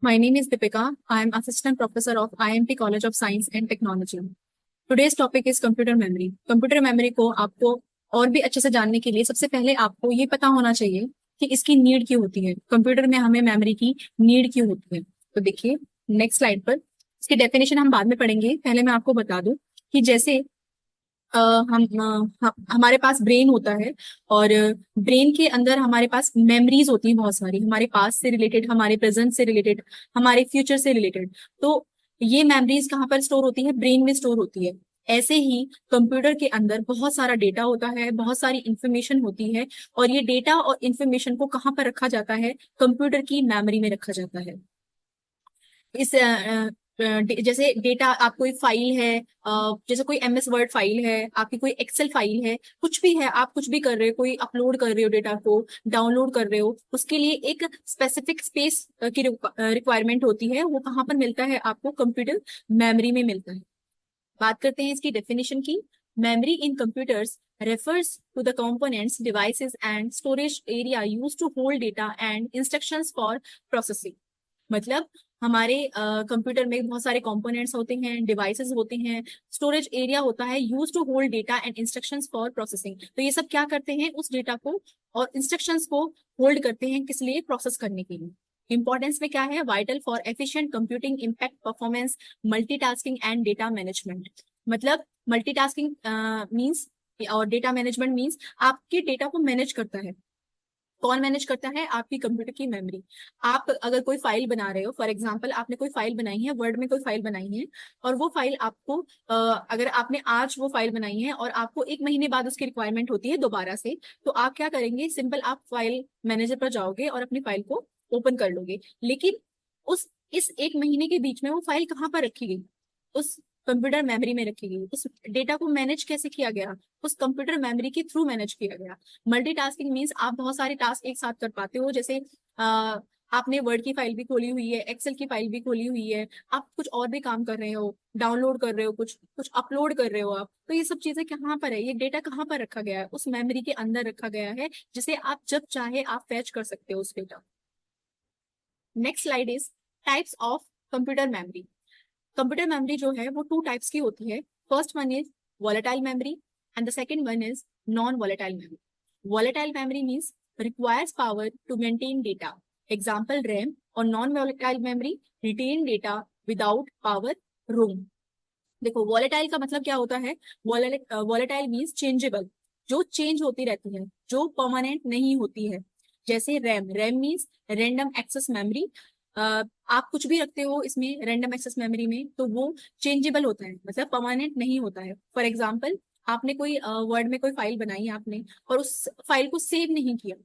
My name is Deepika. I am Assistant Professor of IMT College of Science and Technology. Today's topic is computer memory. Computer memory को आपको और भी अच्छे से जानने के लिए सबसे पहले आपको ये पता होना चाहिए कि इसकी नीड क्यों होती है। कंप्यूटर में हमें मेमोरी की नीड क्यों होती है। तो देखिए नेक्स्ट स्लाइड पर इसकी डेफिनेशन हम बाद में पढ़ेंगे। पहले मैं आपको बता दूं कि जैसे हमारे पास ब्रेन होता है और ब्रेन के अंदर हमारे पास मेमोरीज होती हैं बहुत सारी, हमारे पास से रिलेटेड, हमारे प्रेजेंट से रिलेटेड, हमारे फ्यूचर से रिलेटेड। तो ये मेमोरीज कहाँ पर स्टोर होती है? ब्रेन में स्टोर होती है। ऐसे ही कंप्यूटर के अंदर बहुत सारा डेटा होता है, बहुत सारी इंफॉर्मेशन होती है, और ये डेटा और इंफॉर्मेशन को कहाँ पर रखा जाता है? कंप्यूटर की मेमोरी में रखा जाता है। इस जैसे डेटा, आप कोई फाइल है, जैसे कोई MS वर्ड फाइल है, आपकी कोई एक्सेल फाइल है, कुछ भी है, आप कुछ भी कर रहे हो, कोई अपलोड कर रहे हो, डेटा को डाउनलोड कर रहे हो, उसके लिए एक स्पेसिफिक स्पेस की रिक्वायरमेंट होती है। वो कहाँ पर मिलता है? आपको कंप्यूटर मेमोरी में मिलता है। बात करते हैं इसकी डेफिनेशन की। Memory in computers refers to the components, devices and storage area used to hold data and instructions for processing। मतलब हमारे कंप्यूटर में बहुत सारे कंपोनेंट्स होते हैं, डिवाइसेस होते हैं, स्टोरेज एरिया होता है, use to hold data and instructions for processing. तो ये सब क्या करते हैं? उस डेटा को और इंस्ट्रक्शंस को होल्ड करते हैं, किस लिए? प्रोसेस करने के लिए। इंपॉर्टेंस में क्या है? Vital for efficient computing, impact, performance, multitasking and data management. मतलब मल्टीटास्किंग मींस और डेटा मैनेजमेंट मींस आपके डेटा को मैनेज करता है। कौन मैनेज करता है? आपकी कंप्यूटर की मेमोरी। आप अगर कोई फाइल बना रहे हो, फॉर एग्जांपल आपने कोई फाइल बनाई है, वर्ड में कोई फाइल बनाई है, और वो फाइल आपको अगर आपने आज वो फाइल बनाई है और आपको 1 महीने बाद उसकी रिक्वायरमेंट होती है दोबारा से, तो आप क्या करेंगे? सिंपल आप फाइल मैनेजर पर जाओगे और अपनी फाइल को ओपन कर लोगे। लेकिन उस इस 1 महीने के बीच में वो फाइल कहाँ पर रखी गई? उस कंप्यूटर मेमोरी में रखी गई। उस डेटा को मैनेज कैसे किया गया? उस कंप्यूटर मेमोरी के थ्रू मैनेज किया गया। मल्टीटास्किंग मीन्स आप बहुत सारे टास्क एक साथ कर पाते हो। जैसे आपने वर्ड की फाइल भी खोली हुई है, एक्सेल की फाइल भी खोली हुई है, आप कुछ और भी काम कर रहे हो, डाउनलोड कर रहे हो, कुछ कुछ अपलोड कर रहे हो आप। तो ये सब चीजें कहाँ पर है? ये डेटा कहाँ पर रखा गया है? उस मेमोरी के अंदर रखा गया है, जिसे आप जब चाहे आप फैच कर सकते हो उस data. Next slide is types of computer memory. Computer memory जो है वो 2 टाइप्स की होती है। First one is volatile memory and the second one is non volatile memory. Volatile memory means requires power to maintain data, example RAM, और non volatile memory retain data without power, ROM। देखो volatile का मतलब क्या होता है? Volatile means changeable, जो change होती रहती है, जो परमानेंट नहीं होती है। जैसे RAM, RAM means random access memory. आप कुछ भी रखते हो इसमें रैंडम एक्सेस मेमोरी में, तो वो चेंजेबल होता है, मतलब परमानेंट नहीं होता है। फॉर एग्जाम्पल आपने कोई वर्ड में कोई फाइल बनाई है आपने, और उस फाइल को सेव नहीं किया,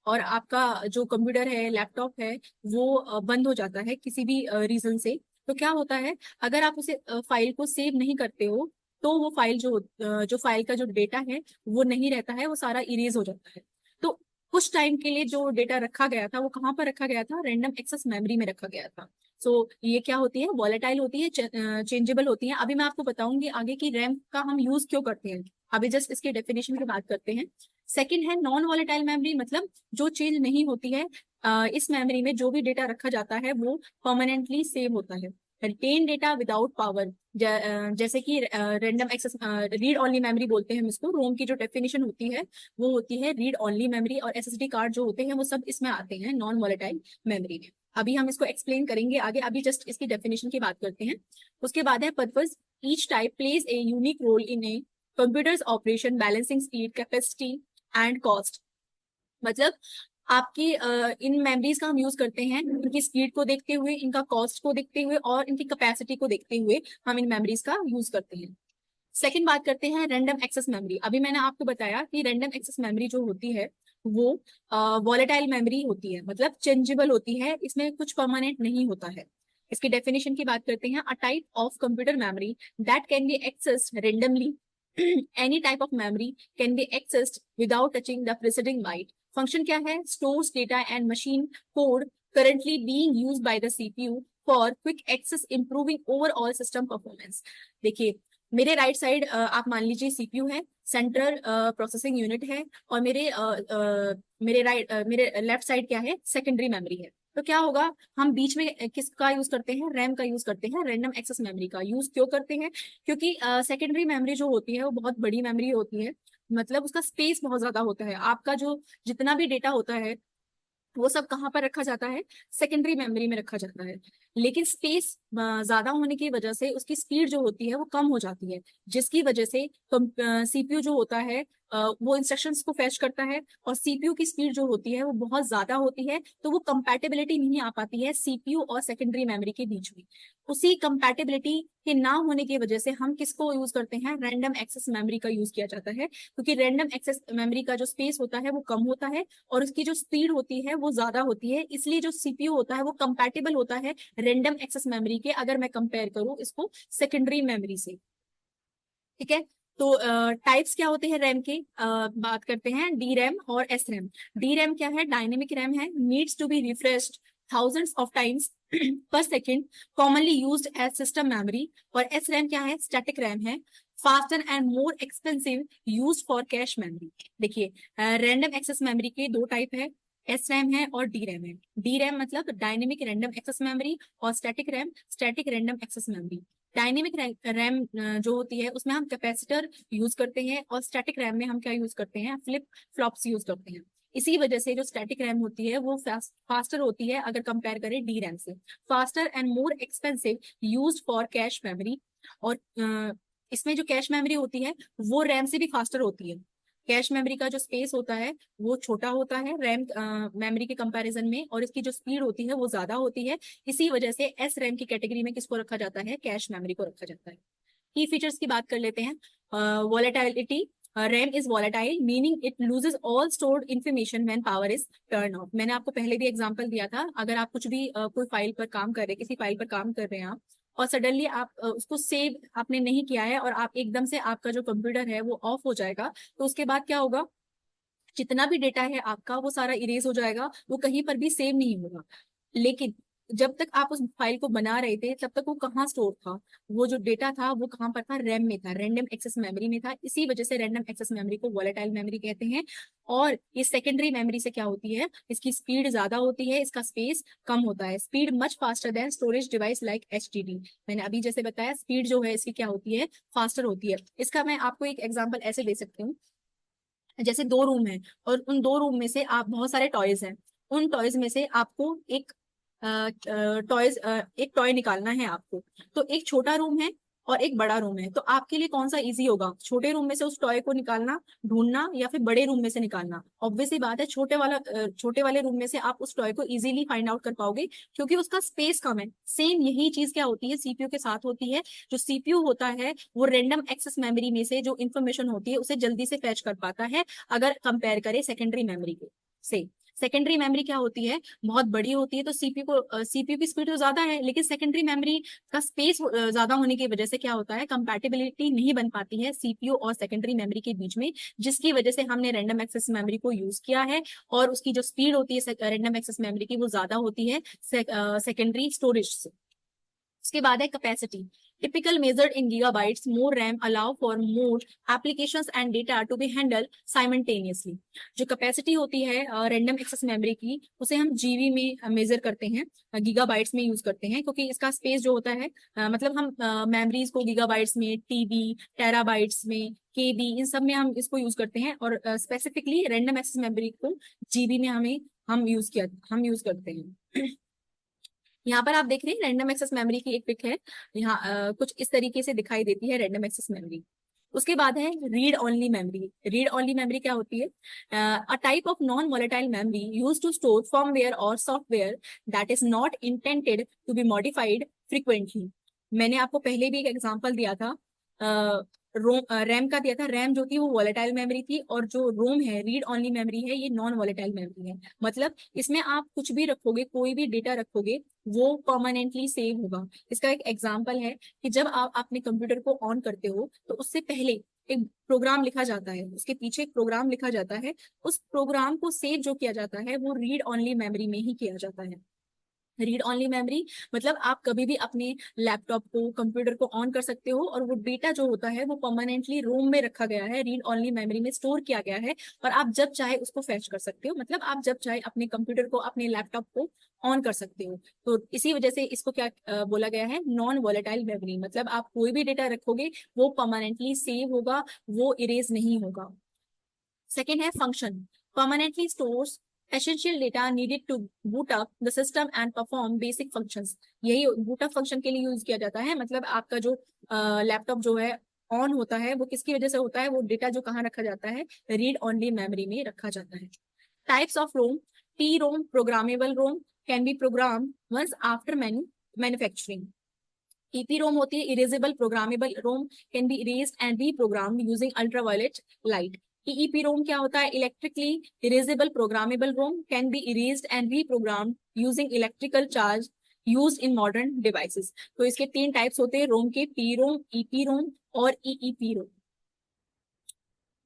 और आपका जो कंप्यूटर है, लैपटॉप है, वो बंद हो जाता है किसी भी रीजन से। तो क्या होता है? अगर आप उसे फाइल को सेव नहीं करते हो, तो वो फाइल जो फाइल का जो डेटा है वो नहीं रहता है, वो सारा इरेज हो जाता है। तो कुछ टाइम के लिए जो डेटा रखा गया था वो कहाँ पर रखा गया था? रैंडम एक्सेस मेमोरी में रखा गया था। सो ये क्या होती है? वॉलेटाइल होती है, चेंजेबल होती है। अभी मैं आपको बताऊंगी आगे की रैम का हम यूज क्यों करते हैं। अभी जस्ट इसकी डेफिनेशन की बात करते हैं। सेकंड है नॉन वॉलेटाइल मेमोरी, मतलब जो चेंज नहीं होती है। इस मेमोरी में जो भी डेटा रखा जाता है वो परमानेंटली सेव होता है। रिटेन डेटा विदाउट पावर, जैसे कि random access, read only memory बोलते हैं हम इसको। रोम की जो डेफिनेशन होती है वो होती है रीड ओनली मेमोरी, और SSD कार्ड जो होते हैं वो सब इसमें आते हैं नॉन वॉलेटाइल मेमोरी में। अभी हम इसको एक्सप्लेन करेंगे आगे, अभी जस्ट इसकी डेफिनेशन की बात करते हैं। उसके बाद है purpose. Each type plays a unique role in a computer's operation, balancing speed, capacity and cost. मतलब आपकी इन मेमोरीज का हम यूज करते हैं इनकी स्पीड को देखते हुए, इनका कॉस्ट को देखते हुए, और इनकी कैपेसिटी को देखते हुए हम इन मेमोरीज का यूज करते हैं। सेकंड बात करते हैं रैंडम एक्सेस मेमोरी। अभी मैंने आपको बताया कि रैंडम एक्सेस मेमोरी जो होती है वो वॉलेटाइल मेमोरी होती है, मतलब चेंजेबल होती है, इसमें कुछ परमानेंट नहीं होता है। इसकी डेफिनेशन की बात करते हैं। A type of computer memory that can be accessed randomly. Any type of memory can be accessed without touching the preceding byte. Function क्या है? Stores data and machine code currently being used by the CPU for quick access, improving overall system performance। देखिए मेरे right side आप मान लीजिए CPU है, central processing unit है, और मेरे लेफ्ट साइड क्या है? सेकेंडरी मेमोरी है। तो क्या होगा, हम बीच में किसका यूज करते हैं, रैम का यूज करते हैं, रैंडम एक्सेस मेमोरी का यूज क्यों करते हैं, क्योंकि सेकेंडरी मेमोरी जो होती है वो बहुत बड़ी मेमोरी होती है, मतलब उसका स्पेस बहुत ज्यादा होता है। आपका जो जितना भी डेटा होता है वो सब कहाँ पर रखा जाता है, सेकेंडरी मेमोरी में रखा जाता है। लेकिन स्पेस ज्यादा होने की वजह से उसकी स्पीड जो होती है वो कम हो जाती है, जिसकी वजह से सीपीयू जो होता है वो इंस्ट्रक्शंस को फैच करता है, और सीपीयू की स्पीड जो होती है वो बहुत ज्यादा होती है, तो वो कंपैटिबिलिटी नहीं आ पाती है सीपीयू और सेकेंडरी मेमोरी के बीच में। उसी कंपैटिबिलिटी के ना होने की वजह से हम किसको यूज करते हैं, रैंडम एक्सेस मेमोरी का यूज किया जाता है, क्योंकि रैंडम एक्सेस मेमोरी का जो स्पेस होता है वो कम होता है और उसकी जो स्पीड होती है वो ज्यादा होती है, इसलिए जो सीपीयू होता है वो कंपैटिबल होता है रैंडम एक्सेस मेमोरी के, अगर मैं कंपेयर करूं इसको सेकेंडरी मेमोरी से। ठीक है। तो टाइप्स क्या होते हैं रैम के, बात करते हैं डी रैम और एस रैम। डी रैम क्या है, डायनेमिक रैम है, needs to be refreshed thousands of times per second, commonly used as system memory। और एस रैम क्या है, स्टैटिक रैम है, faster and more expensive, use for cache memory. देखिए, random access memory के दो type है, S RAM है और डी रैम है। डी रैम मतलब डायनेमिक रैंडम एक्सेस मेमोरी, और static RAM static random access memory. Dynamic RAM जो होती है उसमें हम कैपेसिटर यूज करते हैं, और स्टैटिक रैम में हम क्या यूज करते हैं, फ्लिप फ्लॉप्स यूज करते हैं। इसी वजह से जो स्टैटिक रैम होती है वो फास्टर होती है अगर कंपेयर करें डी रैम से, faster and more expensive, use for cache memory. और इसमें जो कैश मेमोरी होती है वो रैम से भी फास्टर होती है। कैश मेमोरी का जो स्पेस होता है वो छोटा होता है रैम मेमोरी के कंपैरिजन में, और इसकी जो स्पीड होती है वो ज्यादा होती है। इसी वजह से एस रैम की कैटेगरी में किसको रखा जाता है, कैश मेमोरी को रखा जाता है। की फीचर्स की बात कर लेते हैं। Volatility, RAM is volatile meaning it loses all stored information when power is turn off. मैंने आपको पहले भी एग्जांपल दिया था, अगर आप कुछ भी कोई फाइल पर काम कर रहे हैं, किसी फाइल पर काम कर रहे हैं आप, और सडनली आप उसको सेव आपने नहीं किया है और आप एकदम से आपका जो कंप्यूटर है वो ऑफ हो जाएगा, तो उसके बाद क्या होगा, जितना भी डेटा है आपका वो सारा इरेज हो जाएगा, वो कहीं पर भी सेव नहीं होगा। लेकिन जब तक आप उस फाइल को बना रहे थे तब तक वो कहाँ स्टोर था, वो जो डेटा था वो कहाँ पर था, रैम में था, रैंडम एक्सेस मेमोरी में था। इसी वजह से रैंडम एक्सेस मेमोरी को वॉलेटाइल मेमोरी कहते हैं। और ये सेकेंडरी मेमोरी से क्या होती है, इसकी स्पीड ज्यादा होती है, इसका स्पेस कम होता है, speed much faster than storage device like HDD. मैंने अभी जैसे बताया स्पीड जो है इसकी क्या होती है, फास्टर होती है। इसका मैं आपको एक एग्जांपल ऐसे दे सकती हूँ, जैसे दो रूम है और उन दो रूम में से आप बहुत सारे टॉयज हैं, उन टॉयज में से आपको एक टॉय निकालना है आपको। तो एक छोटा रूम है और एक बड़ा रूम है, तो आपके लिए कौन सा इजी होगा, छोटे रूम में से उस टॉय को निकालना, ढूंढना, या फिर बड़े रूम में से निकालना। ऑब्वियसली बात है, छोटे वाले रूम में से आप उस टॉय को इजीली फाइंड आउट कर पाओगे, क्योंकि उसका स्पेस कम है। सेम यही चीज क्या होती है, सीपीयू के साथ होती है। जो सीपीयू होता है वो रैंडम एक्सेस मेमोरी में से जो इन्फॉर्मेशन होती है उसे जल्दी से फैच कर पाता है, अगर कंपेयर करें सेकेंडरी मेमोरी के से। सेकेंडरी मेमोरी क्या होती है, बहुत बड़ी होती है, तो सीपीयू की स्पीड तो ज्यादा है, लेकिन सेकेंडरी मेमोरी का स्पेस ज्यादा होने की वजह से क्या होता है, कंपैटिबिलिटी नहीं बन पाती है सीपीयू और सेकेंडरी मेमोरी के बीच में, जिसकी वजह से हमने रैंडम एक्सेस मेमोरी को यूज किया है। और उसकी जो स्पीड होती है रैंडम एक्सेस मेमोरी की वो ज्यादा होती है सेकेंडरी स्टोरेज से। उसके बाद है capacity, typical measured in gigabytes, more RAM allow for more applications and data to be handle simultaneously. जो कैपेसिटी होती है रैंडम एक्सेस मेमोरी की उसे हम जीबी में मेजर करते हैं, गीगाबाइट्स में यूज करते हैं, क्योंकि इसका स्पेस जो होता है मतलब हम मेमोरीज को गीगाबाइट्स में, टीबी, टेराबाइट्स में, केबी, इन सब में हम इसको यूज करते हैं, और स्पेसिफिकली रैंडम एक्सेस मेमोरी को जीबी में हम यूज करते हैं। यहाँ पर आप देख रहे हैं रैंडम एक्सेस मेमोरी की एक पिक है, यहाँ कुछ इस तरीके से दिखाई देती है रैंडम एक्सेस मेमोरी। उसके बाद है read only memory. Read only memory क्या होती है, a type of non volatile memory use to store firmware और software that is not intended to be modified frequently. मैंने आपको पहले भी एक एग्जांपल दिया था, रैम का दिया था, रैम जो थी वो वॉलेटाइल मेमोरी थी, और जो रोम है, रीड ओनली मेमोरी है, ये नॉन वॉलेटाइल मेमोरी है। मतलब इसमें आप कुछ भी रखोगे, कोई भी डेटा रखोगे वो परमानेंटली सेव होगा। इसका एक एग्जांपल है कि जब आप अपने कंप्यूटर को ऑन करते हो तो उससे पहले एक प्रोग्राम लिखा जाता है, उसके पीछे एक प्रोग्राम लिखा जाता है, उस प्रोग्राम को सेव जो किया जाता है वो रीड ओनली मेमोरी में ही किया जाता है। रीड ओनली मेमोरी मतलब आप कभी भी अपने लैपटॉप को कंप्यूटर को ऑन कर सकते हो और वो डेटा जो होता है वो परमानेंटली रोम में रखा गया है, रीड ओनली मेमोरी में स्टोर किया गया है, और आप जब चाहे उसको फैच कर सकते हो। मतलब आप जब चाहे अपने कंप्यूटर को अपने लैपटॉप को ऑन कर सकते हो। तो इसी वजह से इसको क्या बोला गया है, नॉन वॉलेटाइल मेमोरी। मतलब आप कोई भी डेटा रखोगे वो परमानेंटली सेव होगा, वो इरेज नहीं होगा। सेकेंड है function, permanently stores essential data needed to boot up the system and perform basic functions। यही बूट अप फंक्शन के लिए यूज किया जाता है। मतलब आपका जो लैपटॉप जो है ऑन होता है वो किसकी वजह से होता है, वो डेटा जो कहाँ रखा जाता है, रीड ओनली मेमोरी में रखा जाता है। Types of ROM, T ROM programmable ROM can be program once after manufacturing. EPROM होती है erasable programmable ROM, can be erased and reprogrammed using ultraviolet light. EEPROM क्या होता है, electrically erasable programmable ROM, can be erased and reprogrammed using electrical charge used in modern devices. तो इसके तीन types होते हैं रोम के, PROM, EPROM और EEPROM।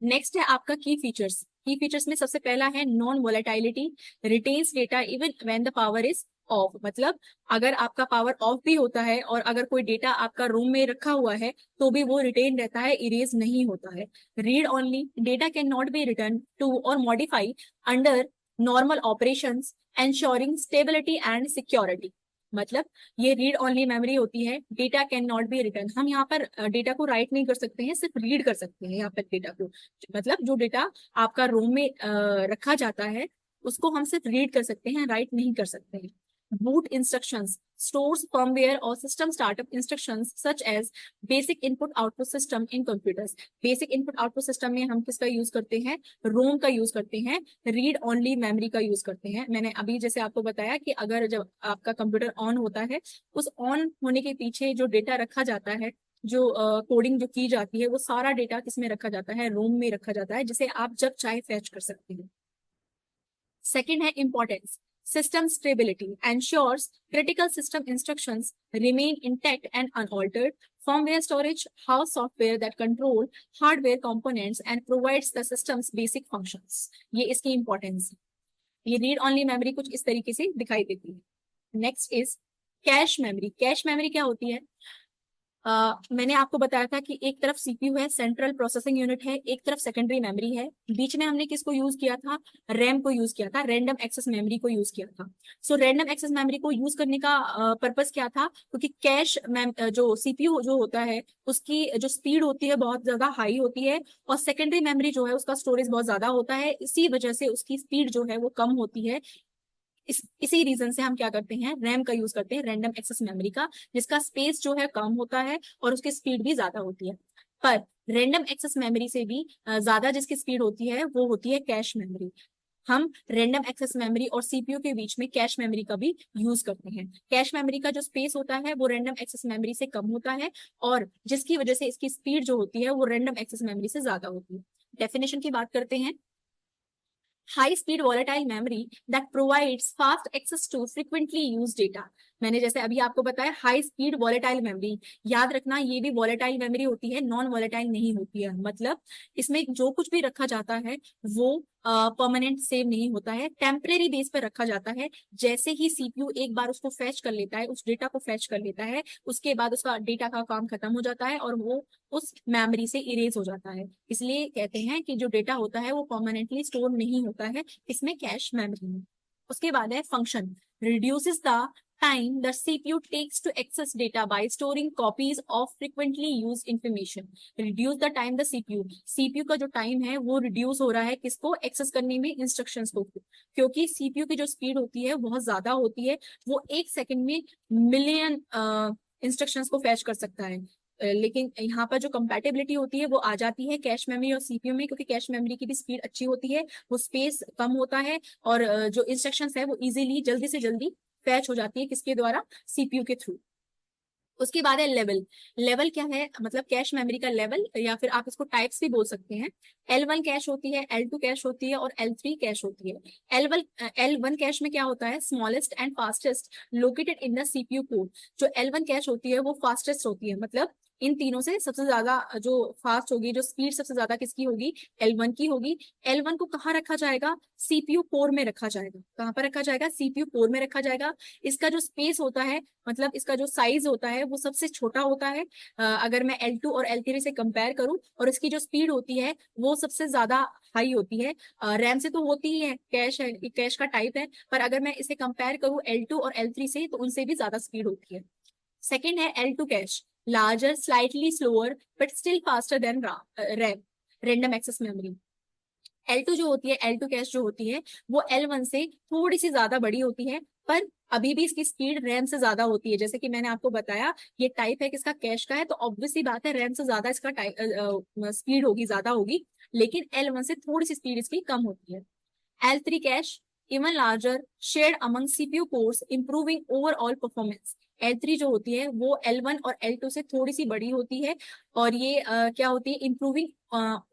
नेक्स्ट है आपका की फीचर्स। की फीचर्स में सबसे पहला है non volatility, retains data even when the power is off. मतलब अगर आपका पावर ऑफ भी होता है और अगर कोई डेटा आपका रूम में रखा हुआ है तो भी वो रिटेन रहता है, इरेज नहीं होता है। Read only, data can not be written to और modify under normal operations ensuring stability and security. मतलब ये रीड ओनली मेमोरी होती है, data can not be written. हम यहाँ पर डेटा को राइट नहीं कर सकते हैं, सिर्फ रीड कर सकते हैं यहाँ पर डेटा को। मतलब जो डेटा आपका रोम में रखा जाता है उसको हम सिर्फ रीड कर सकते हैं, राइट नहीं कर सकते हैं। बूट इंस्ट्रक्शंस स्टोर्स फर्मवेयर और system startup instructions such as basic input output system in computers. Basic input output system में हम किसका यूज करते हैं, रोम का यूज करते हैं, रीड ओनली मेमोरी का यूज करते हैं। मैंने अभी जैसे आपको बताया कि अगर जब आपका कंप्यूटर ऑन होता है, उस ऑन होने के पीछे जो डेटा रखा जाता है, जो कोडिंग जो की जाती है, वो सारा डेटा किसमें रखा जाता है, रोम में रखा जाता है, जिसे आप जब चाहे फैच कर सकते हैं। सेकेंड है importance, system stability ensures critical system instructions remain intact and unaltered. Firmware storage house software that control hardware components and provides the system's basic functions। ये इसकी इंपॉर्टेंस है। ये रीड ओनली मेमोरी कुछ इस तरीके से दिखाई देती है। Next is cache memory. Cache memory क्या होती है, मैंने आपको बताया था कि एक तरफ सीपीयू है, सेंट्रल प्रोसेसिंग यूनिट है, एक तरफ सेकेंडरी मेमोरी है, बीच में हमने किसको यूज किया था, रैम को यूज किया था, रैंडम एक्सेस मेमोरी को यूज किया था। सो रैंडम एक्सेस मेमोरी को यूज करने का पर्पस क्या था, क्योंकि कैश जो सीपीयू जो होता है उसकी जो स्पीड होती है बहुत ज्यादा हाई होती है, और सेकेंडरी मेमोरी जो है उसका स्टोरेज बहुत ज्यादा होता है, इसी वजह से उसकी स्पीड जो है वो कम होती है। इसी रीजन से हम क्या करते हैं, रैम का यूज करते हैं, रैंडम एक्सेस मेमोरी का, जिसका स्पेस जो है कम होता है और उसकी स्पीड भी ज्यादा होती है। पर रैंडम एक्सेस मेमोरी से भी ज्यादा जिसकी स्पीड होती है वो होती है कैश मेमोरी। हम रैंडम एक्सेस मेमोरी और सीपीयू के बीच में कैश मेमोरी का भी यूज करते हैं। कैश मेमोरी का जो स्पेस होता है वो रैंडम एक्सेस मेमोरी से कम होता है, और जिसकी वजह से इसकी स्पीड जो होती है वो रैंडम एक्सेस मेमोरी से ज्यादा होती है। डेफिनेशन की बात करते हैं, high speed volatile memory that provides fast access to frequently used data। मैंने जैसे अभी आपको बताया हाई स्पीड वॉलेटाइल मेमोरी, याद रखना ये भी वॉलेटाइल मेमोरी होती है, नॉन वॉलेटाइल नहीं होती है। मतलब इसमें जो कुछ भी रखा जाता है वो परमानेंट सेव नहीं होता है, टेम्परेरी बेस पर रखा जाता है। जैसे ही सीपीयू एक बार उसको फैच कर लेता है, उस डेटा को फैच कर लेता है, उसके बाद उसका डेटा का काम खत्म हो जाता है और वो उस मेमोरी से इरेज हो जाता है। इसलिए कहते हैं कि जो डेटा होता है वो परमानेंटली स्टोर नहीं होता है, इसमें कैश मेमोरी में। उसके बाद है function, reduces the time the CPU takes to access data by storing copies of frequently used information। reduce the time the CPU का जो टाइम है वो रिड्यूस हो रहा है किसको, एक्सेस करने में इंस्ट्रक्शंस को, क्योंकि सीपीयू की जो स्पीड होती है बहुत ज्यादा होती है, वो एक सेकंड में मिलियन इंस्ट्रक्शंस को फैच कर सकता है। लेकिन यहाँ पर जो कंपैटिबिलिटी होती है वो आ जाती है कैश मेमोरी और सीपीयू में, क्योंकि कैश मेमोरी की भी स्पीड अच्छी होती है, वो स्पेस कम होता है, और जो इंस्ट्रक्शंस है वो इजीली जल्दी से जल्दी फैच हो जाती है, किसके द्वारा, सीपीयू के थ्रू। उसके बाद है लेवल। लेवल क्या है, मतलब कैश मेमोरी का लेवल, या फिर आप इसको टाइप्स भी बोल सकते हैं। L1 कैश होती है, L2 कैश होती है और L3 कैश होती है। L1 कैश में क्या होता है, smallest and fastest located in the CPU code. जो L1 कैश होती है वो फास्टेस्ट होती है, मतलब इन तीनों से सबसे ज्यादा जो फास्ट होगी, जो स्पीड सबसे ज्यादा किसकी होगी, L1 की होगी। L1 को कहाँ रखा जाएगा, सीपीयू कोर में रखा जाएगा। कहाँ पर रखा जाएगा, सीपीयू कोर में रखा जाएगा। इसका जो स्पेस होता है, मतलब इसका जो साइज होता है वो सबसे छोटा होता है। अगर मैं L2 और L3 से कंपेयर करूं, और इसकी जो स्पीड होती है वो सबसे ज्यादा हाई होती है। रैम से तो होती ही है, कैश है, कैश का टाइप है, पर अगर मैं इसे कंपेयर करूं L2 और L3 से, तो उनसे भी ज्यादा स्पीड होती है। सेकेंड है L2 cache, larger, slightly slower but still faster than RAM, random access memory. L2 जो होती है, L2 कैश जो होती है, वो L1 से थोड़ी सी ज्यादा बड़ी होती है, पर अभी भी इसकी स्पीड रैम से ज्यादा होती है। जैसे कि मैंने आपको बताया, ये टाइप है किसका, कैश का है, तो ऑब्वियसली बात है रैम से ज्यादा इसका स्पीड होगी, ज्यादा होगी। लेकिन L1 से थोड़ी सी स्पीड इसकी कम होती है। L3 cache, even larger, shared among CPU cores, improving overall performance. L3 जो होती है वो L1 और L2 से थोड़ी सी बड़ी होती है, और ये क्या होती है, इंप्रूविंग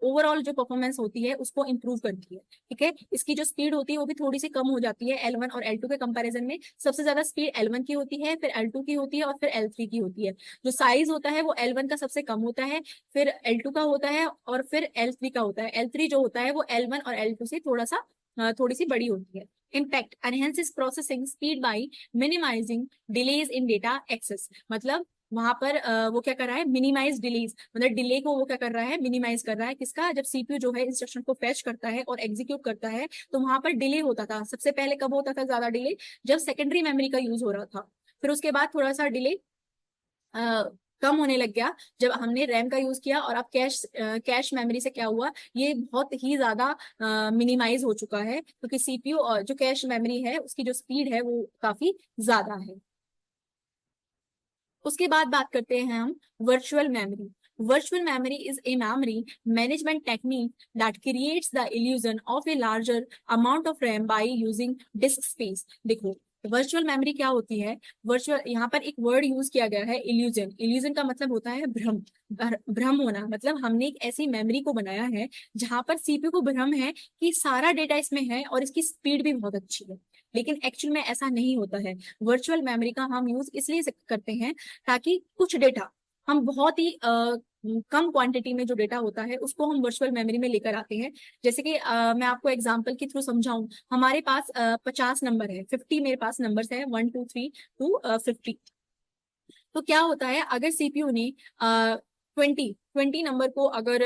ओवरऑल जो परफॉर्मेंस होती है उसको इंप्रूव करती है। ठीक है, इसकी जो स्पीड होती है वो भी थोड़ी सी कम हो जाती है L1 और L2 के कंपैरिजन में। सबसे ज्यादा स्पीड L1 की होती है, फिर L2 की होती है, और फिर L3 की होती है। जो साइज होता है वो L1 का सबसे कम होता है, फिर L2 का होता है, और फिर L3 का होता है। L3 जो होता है वो L1 और L2 से थोड़ी सी बड़ी होती है। Impact, enhances processing speed by minimising delays in data access. मतलब वहां पर वो क्या कर रहा है, मिनिमाइज डिलेज, मतलब डिले को वो क्या कर रहा है, मिनिमाइज कर रहा है। किसका, जब सीपीयू जो है इंस्ट्रक्शन को फेच करता है और एग्जीक्यूट करता है, तो वहां पर डिले होता था। सबसे पहले कब होता था ज्यादा डिले, जब सेकेंडरी मेमोरी का यूज हो रहा था। फिर उसके बाद थोड़ा सा डिले कम होने लग गया जब हमने रैम का यूज किया, और अब कैश मेमोरी से क्या हुआ, ये बहुत ही ज्यादा मिनिमाइज हो चुका है, क्योंकि सीपीयू और जो कैश मेमोरी है उसकी जो स्पीड है वो काफी ज्यादा है। उसके बाद बात करते हैं हम virtual memory. Virtual memory is a memory management technique that creates the illusion of a larger amount of RAM by using disc space. देखो, वर्चुअल मेमोरी क्या होती है, वर्चुअल, यहाँ पर एक वर्ड यूज किया गया है, इल्यूजन। इल्यूजन का मतलब होता है भ्रम, भ्रम होना। मतलब हमने एक ऐसी मेमोरी को बनाया है जहां पर सीपीयू को भ्रम है कि सारा डेटा इसमें है और इसकी स्पीड भी बहुत अच्छी है, लेकिन एक्चुअल में ऐसा नहीं होता है। वर्चुअल मेमोरी का हम यूज इसलिए करते हैं ताकि कुछ डेटा हम बहुत ही कम क्वांटिटी में जो डेटा होता है उसको हम वर्चुअल मेमोरी में लेकर आते हैं। जैसे कि मैं आपको एग्जांपल के थ्रू समझाऊं, हमारे पास 50 नंबर है, 50 मेरे पास नंबर्स है, 1 2 3 टू 50। तो क्या होता है, अगर सीपीयू ने 20 नंबर को अगर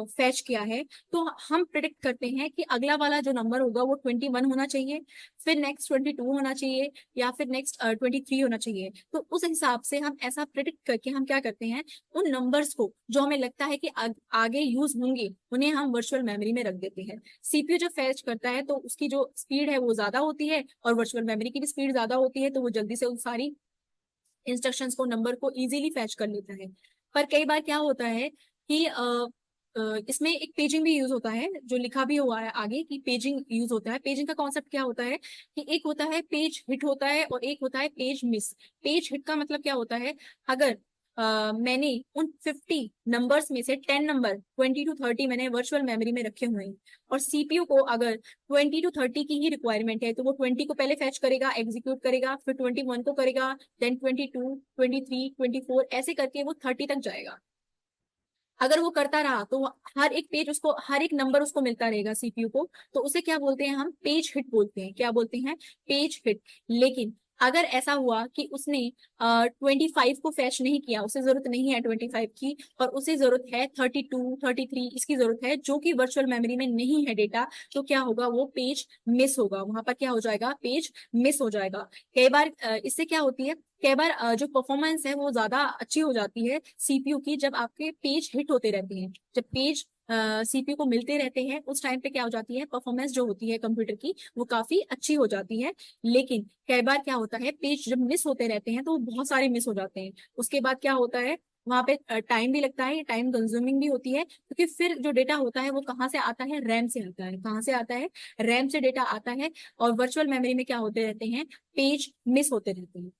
फैच किया है, तो हम प्रिडिक्ट करते हैं कि अगला वाला जो नंबर होगा वो 21 होना चाहिए, फिर नेक्स्ट 22 होना चाहिए, या फिर नेक्स्ट 23 होना चाहिए। तो उस हिसाब से हम ऐसा प्रिडिक्ट करके हम क्या करते हैं, उन नंबर्स को जो हमें लगता है कि आगे यूज होंगे उन्हें हम वर्चुअल मेमोरी में रख देते हैं। सीपीयू जो फैच करता है तो उसकी जो स्पीड है वो ज्यादा होती है, और वर्चुअल मेमोरी की भी स्पीड ज्यादा होती है, तो वो जल्दी से उन सारी इंस्ट्रक्शंस को, नंबर को इजीली फैच कर लेता है। पर कई बार क्या होता है कि इसमें एक पेजिंग भी यूज होता है, जो लिखा भी हुआ है आगे कि पेजिंग यूज होता है। पेजिंग का कॉन्सेप्ट क्या होता है कि एक होता है पेज हिट होता है, और एक होता है पेज मिस। पेज हिट का मतलब क्या होता है, अगर मैंने उन 50 नंबर्स में से 10 नंबर 20 to 30 मैंने वर्चुअल मेमोरी में रखे हुए हैं, और सीपीयू को अगर 20 to 30 की ही रिक्वायरमेंट है, तो वो 20 को पहले फैच करेगा, एग्जीक्यूट करेगा, फिर 21 को करेगा, देन 22, 23, 24, ऐसे करके वो 30 तक जाएगा। अगर वो करता रहा तो हर एक पेज उसको, हर एक नंबर उसको मिलता रहेगा सीपीयू को, तो उसे क्या बोलते हैं, हम पेज हिट बोलते हैं। क्या बोलते हैं, पेज हिट। लेकिन अगर ऐसा हुआ कि उसने 25 को फैच नहीं किया, उसे जरूरत नहीं है 25 की, और उसे जरूरत है 32, 33 इसकी जरूरत है, जो कि वर्चुअल मेमोरी में नहीं है डेटा, तो क्या होगा, वो पेज मिस होगा। वहां पर क्या हो जाएगा, पेज मिस हो जाएगा। कई बार इससे क्या होती है, कई बार जो परफॉर्मेंस है वो ज्यादा अच्छी हो जाती है सीपीयू की, जब आपके पेज हिट होते रहते हैं। जब पेज सीपीयू को मिलते रहते हैं, उस टाइम पे क्या हो जाती है, परफॉर्मेंस जो होती है कंप्यूटर की वो काफी अच्छी हो जाती है। लेकिन कई बार क्या होता है, पेज जब मिस होते रहते हैं तो वो बहुत सारे मिस हो जाते हैं। उसके बाद क्या होता है, वहां पे टाइम भी लगता है, टाइम कंज्यूमिंग भी होती है, क्योंकि फिर जो डेटा होता है वो कहाँ से आता है, रैम से आता है। कहाँ से आता है, रैम से डेटा आता है, और वर्चुअल मेमोरी में क्या होते रहते हैं, पेज मिस होते रहते हैं।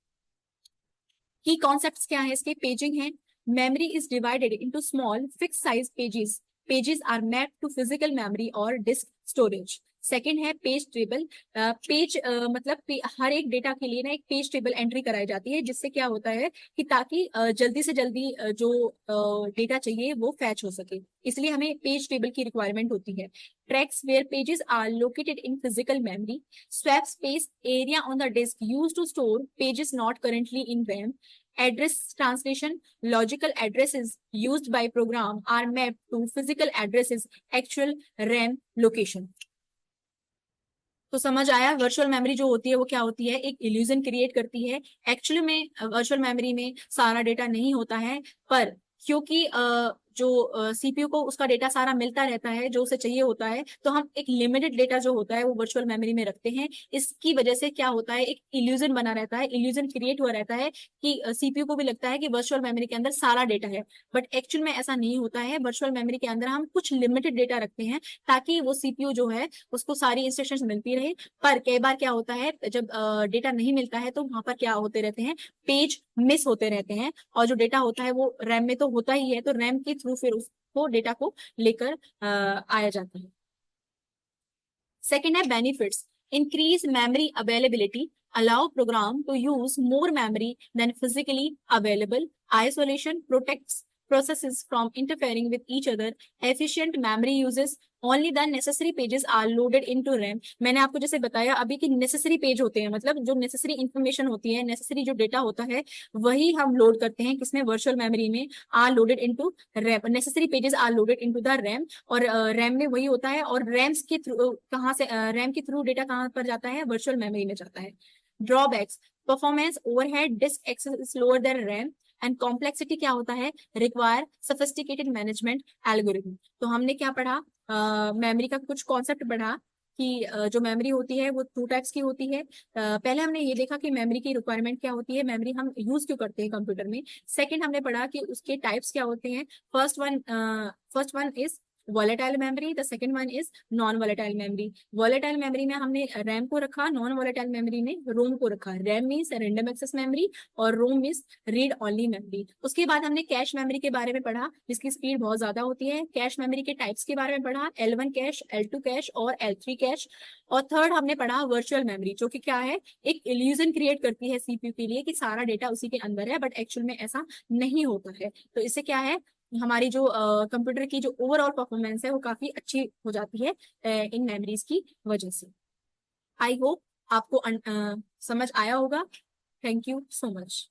की कॉन्सेप्ट्स क्या है इसके, पेजिंग है। Memory is divided into small fix size pages. Pages are mapped to physical memory और डिस्क स्टोरेज। सेकंड है पेज टेबल। पेज मतलब हर एक डेटा के लिए ना एक पेज टेबल एंट्री कराई जाती है, जिससे क्या होता है कि ताकि जल्दी से जल्दी जो डेटा चाहिए वो फैच हो सके, इसलिए हमें पेज टेबल की रिक्वायरमेंट होती है। Tracks where pages are located in physical memory, swap space area on the disk use to store pages not currently in RAM, address translation, logical addresses used by program are mapped to physical addresses actual RAM location। तो समझ आया, virtual memory जो होती है वो क्या होती है, एक इल्यूजन क्रिएट करती है। एक्चुअली में वर्चुअल मेमोरी में सारा डेटा नहीं होता है, पर क्योंकि जो सीपीयू को उसका डेटा सारा मिलता रहता है जो उसे चाहिए होता है, तो हम एक लिमिटेड डेटा जो होता है वो वर्चुअल मेमोरी में रखते हैं। इसकी वजह से क्या होता है, एक इल्यूजन बना रहता है, इल्यूजन क्रिएट हुआ रहता है कि सीपीयू को भी लगता है कि वर्चुअल मेमोरी के अंदर सारा डेटा है, बट एक्चुअल में ऐसा नहीं होता है। वर्चुअल मेमोरी के अंदर हम कुछ लिमिटेड डेटा रखते हैं ताकि वो सीपीयू जो है उसको सारी इंस्ट्रक्शंस मिलती रहे। पर कई बार क्या होता है, जब डेटा नहीं मिलता है तो वहां पर क्या होते रहते हैं, पेज मिस होते रहते हैं, और जो डेटा होता है वो रैम में तो होता ही है, तो रैम के थ्रू फिर उसको डेटा को लेकर आया जाता है। सेकेंड है benefits. Increase memory availability, allow program to use more memory than physically available, isolation protects processes from interfering with each other, efficient memory uses only the necessary pages are loaded into RAM। मैंने आपको जैसे बताया अभी कि necessary page होते हैं, मतलब जो नेसेसरी इंफॉर्मेशन होती है, नेसेसरी जो डेटा होता है वही हम लोड करते हैं किसमें, वर्चुअल मेमोरी में, are loaded into RAM, necessary pages are loaded into the RAM. और रैम में वही होता है, और रैम्स के थ्रू कहाँ से, रैम के थ्रू डेटा कहाँ पर जाता है, वर्चुअल मेमोरी में जाता है। Drawbacks, performance overhead, disk access is lower than RAM, and complexity क्या होता है, रिक्वायर सफिस्टिकेटेड मैनेजमेंट एल्गोरिथम। तो हमने क्या पढ़ा, मेमोरी का कुछ कॉन्सेप्ट पढ़ा कि जो मेमोरी होती है वो टू टाइप्स की होती है। पहले हमने ये देखा कि मेमोरी की रिक्वायरमेंट क्या होती है, मेमोरी हम यूज क्यों करते हैं कंप्यूटर में। सेकंड हमने पढ़ा कि उसके टाइप्स क्या होते हैं। First one is volatile memory, the second one is non volatile memory. Volatile memory में हमने रैम को रखा, नॉन वॉलेटाइल मेमोरी में रोम को रखा। RAM means random access memory और ROM means read only memory. उसके बाद हमने कैश मेमोरी के बारे में पढ़ा, जिसकी स्पीड बहुत ज्यादा होती है। कैश मेमोरी के टाइप्स के बारे में पढ़ा, L1 कैश, L2 कैश और L3 कैश। और थर्ड हमने पढ़ा वर्चुअल मेमोरी, जो कि क्या है, एक इल्यूजन क्रिएट करती है सीपीयू के लिए कि सारा डेटा उसी के अंदर है, बट एक्चुअल में ऐसा नहीं होता है। तो इससे क्या है, हमारी जो कंप्यूटर की जो ओवरऑल परफॉर्मेंस है वो काफी अच्छी हो जाती है इन मेमोरीज की वजह से। आई होप आपको समझ आया होगा। Thank you so much.